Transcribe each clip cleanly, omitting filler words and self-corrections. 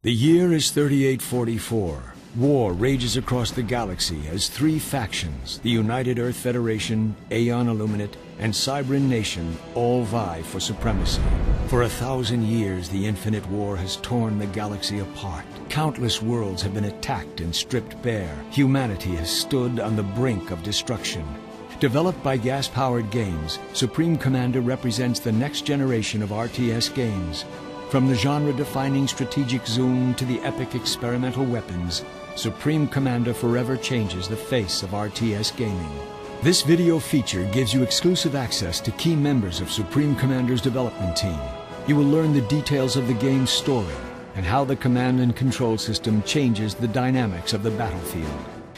The year is 3844. War rages across the galaxy as three factions, the United Earth Federation, Aeon Illuminate, and Cybran Nation, all vie for supremacy. For 1,000 years, the Infinite War has torn the galaxy apart. Countless worlds have been attacked and stripped bare. Humanity has stood on the brink of destruction. Developed by Gas-Powered Games, Supreme Commander represents the next generation of RTS games. From the genre-defining strategic zoom to the epic experimental weapons, Supreme Commander forever changes the face of RTS gaming. This video feature gives you exclusive access to key members of Supreme Commander's development team. You will learn the details of the game's story and how the command and control system changes the dynamics of the battlefield.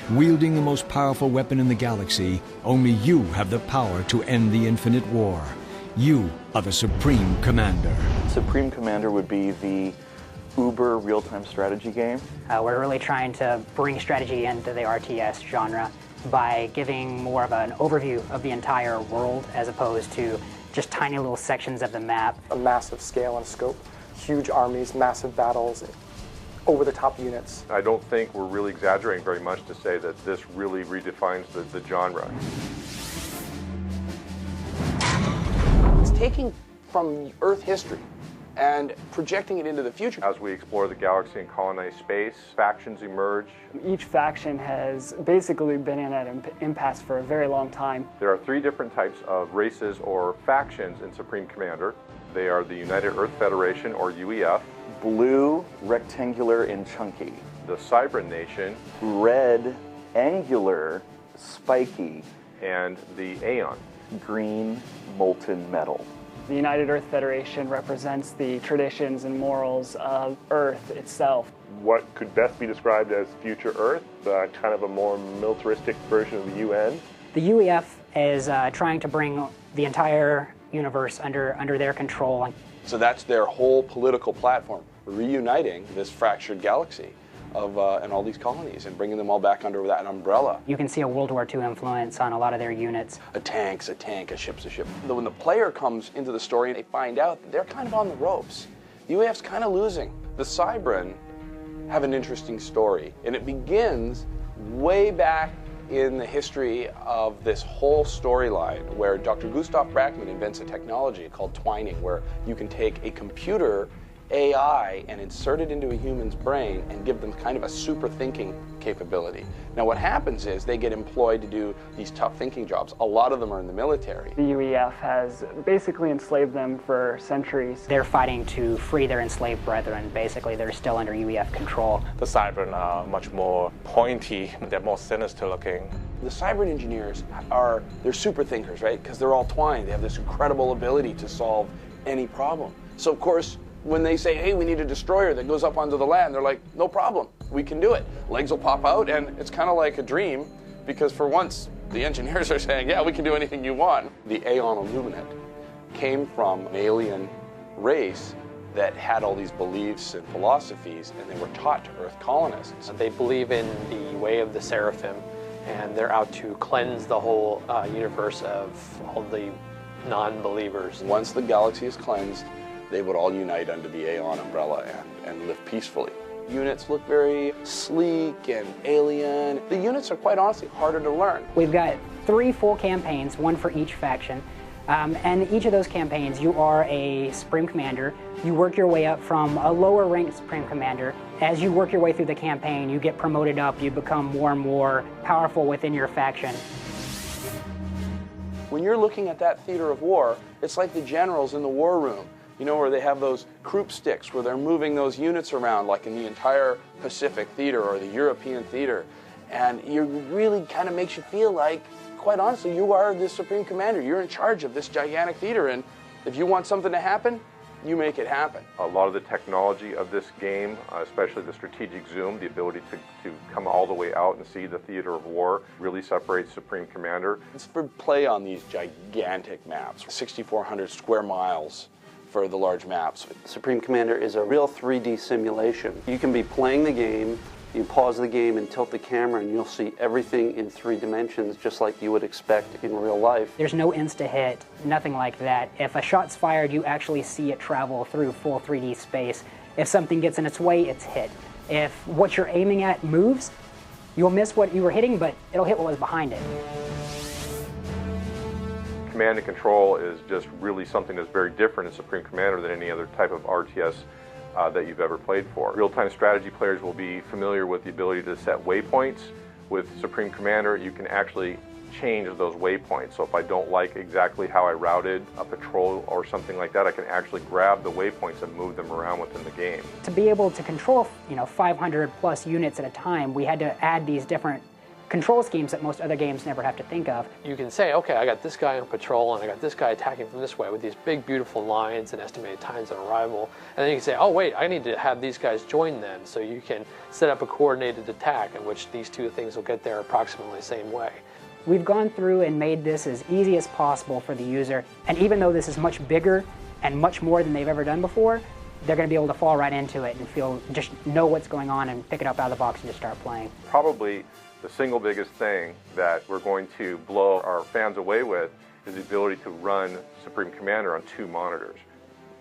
Wielding the most powerful weapon in the galaxy, only you have the power to end the Infinite War. You are the Supreme Commander. Supreme Commander would be the Uber real-time strategy game. We're really trying to bring strategy into the RTS genre by giving more of an overview of the entire world as opposed to just tiny little sections of the map. A massive scale and scope, huge armies, massive battles, over-the-top units. I don't think we're really exaggerating very much to say that this really redefines the genre. It's taking from Earth history and projecting it into the future. As we explore the galaxy and colonize space, factions emerge. Each faction has basically been in an impasse for a very long time. There are three different types of races or factions in Supreme Commander. They are the United Earth Federation, or UEF. Blue, rectangular, and chunky. The Cybran Nation. Red, angular, spiky. And the Aeon. Green, molten metal. The United Earth Federation represents the traditions and morals of Earth itself. What could best be described as future Earth, kind of a more militaristic version of the UN. The UEF is trying to bring the entire universe under their control. So that's their whole political platform, reuniting this fractured galaxy of and all these colonies and bringing them all back under that umbrella. You can see a World War II influence on a lot of their units. A tank's a tank, a ship's a ship. When the player comes into the story, they find out that they're kind of on the ropes. The UEF's kind of losing. The Cybran have an interesting story, and it begins way back in the history of this whole storyline where Dr. Gustav Brackman invents a technology called twining, where you can take a computer AI and insert it into a human's brain and give them kind of a super thinking capability. Now what happens is they get employed to do these tough thinking jobs. A lot of them are in the military. The UEF has basically enslaved them for centuries. They're fighting to free their enslaved brethren. Basically, they're still under UEF control. The Cybran are much more pointy, they're more sinister looking. The Cybran engineers they're super thinkers, right? Because they're all twined. They have this incredible ability to solve any problem. So of course, when they say, hey, we need a destroyer that goes up onto the land, they're like, no problem, we can do it. Legs will pop out, and it's kind of like a dream, because for once, the engineers are saying, yeah, we can do anything you want. The Aeon Illuminate came from an alien race that had all these beliefs and philosophies, and they were taught to Earth colonists. They believe in the way of the Seraphim, and they're out to cleanse the whole universe of all the non-believers. Once the galaxy is cleansed, they would all unite under the Aeon umbrella and live peacefully. Units look very sleek and alien. The units are quite honestly harder to learn. We've got 3 full campaigns, one for each faction. And each of those campaigns, you are a Supreme Commander. You work your way up from a lower ranked Supreme Commander. As you work your way through the campaign, you get promoted up, you become more and more powerful within your faction. When you're looking at that theater of war, it's like the generals in the war room. You know, where they have those croup sticks where they're moving those units around, like in the entire Pacific theater or the European theater. And it really kind of makes you feel like, quite honestly, you are the Supreme Commander. You're in charge of this gigantic theater, and if you want something to happen, you make it happen. A lot of the technology of this game, especially the strategic zoom, the ability to come all the way out and see the theater of war, really separates Supreme Commander. It's for play on these gigantic maps, 6,400 square miles. For the large maps. Supreme Commander is a real 3D simulation. You can be playing the game You pause the game and tilt the camera and you'll see everything in 3 dimensions just like you would expect in real life. There's no insta-hit, nothing like that. If a shot's fired, you actually see it travel through full 3D space. If something gets in its way, it's hit. If what you're aiming at moves, you'll miss what you were hitting, but it'll hit what was behind it. Command and control is just really something that's very different in Supreme Commander than any other type of RTS that you've ever played for. Real-time strategy players will be familiar with the ability to set waypoints. With Supreme Commander, you can actually change those waypoints. So if I don't like exactly how I routed a patrol or something like that, I can actually grab the waypoints and move them around within the game. To be able to control, 500 plus units at a time, we had to add these different control schemes that most other games never have to think of. You can say, okay, I got this guy on patrol and I got this guy attacking from this way with these big, beautiful lines and estimated times of arrival. And then you can say, oh wait, I need to have these guys join then. So you can set up a coordinated attack in which these 2 things will get there approximately the same way. We've gone through and made this as easy as possible for the user. And even though this is much bigger and much more than they've ever done before, they're going to be able to fall right into it and just know what's going on and pick it up out of the box and just start playing. Probably the single biggest thing that we're going to blow our fans away with is the ability to run Supreme Commander on 2 monitors.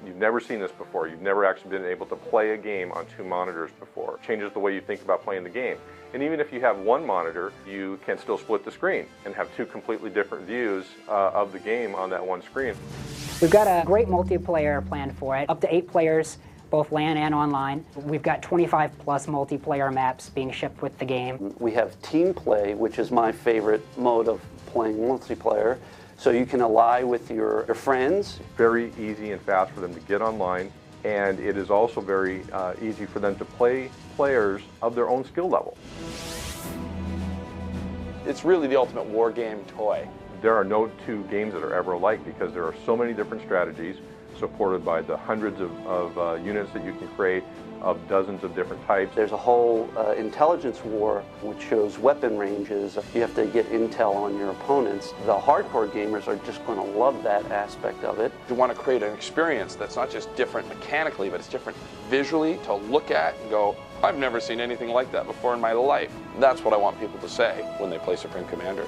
You've never seen this before. You've never actually been able to play a game on 2 monitors before. It changes the way you think about playing the game. And even if you have 1 monitor, you can still split the screen and have 2 completely different views of the game on that 1 screen. We've got a great multiplayer plan for it, up to 8 players, both LAN and online. We've got 25 plus multiplayer maps being shipped with the game. We have team play, which is my favorite mode of playing multiplayer. So you can ally with your friends. Very easy and fast for them to get online, and it is also very easy for them to play players of their own skill level. It's really the ultimate war game toy. There are no 2 games that are ever alike because there are so many different strategies supported by the hundreds of units that you can create of dozens of different types. There's a whole intelligence war which shows weapon ranges. You have to get intel on your opponents. The hardcore gamers are just going to love that aspect of it. You want to create an experience that's not just different mechanically, but it's different visually to look at and go, I've never seen anything like that before in my life. That's what I want people to say when they play Supreme Commander.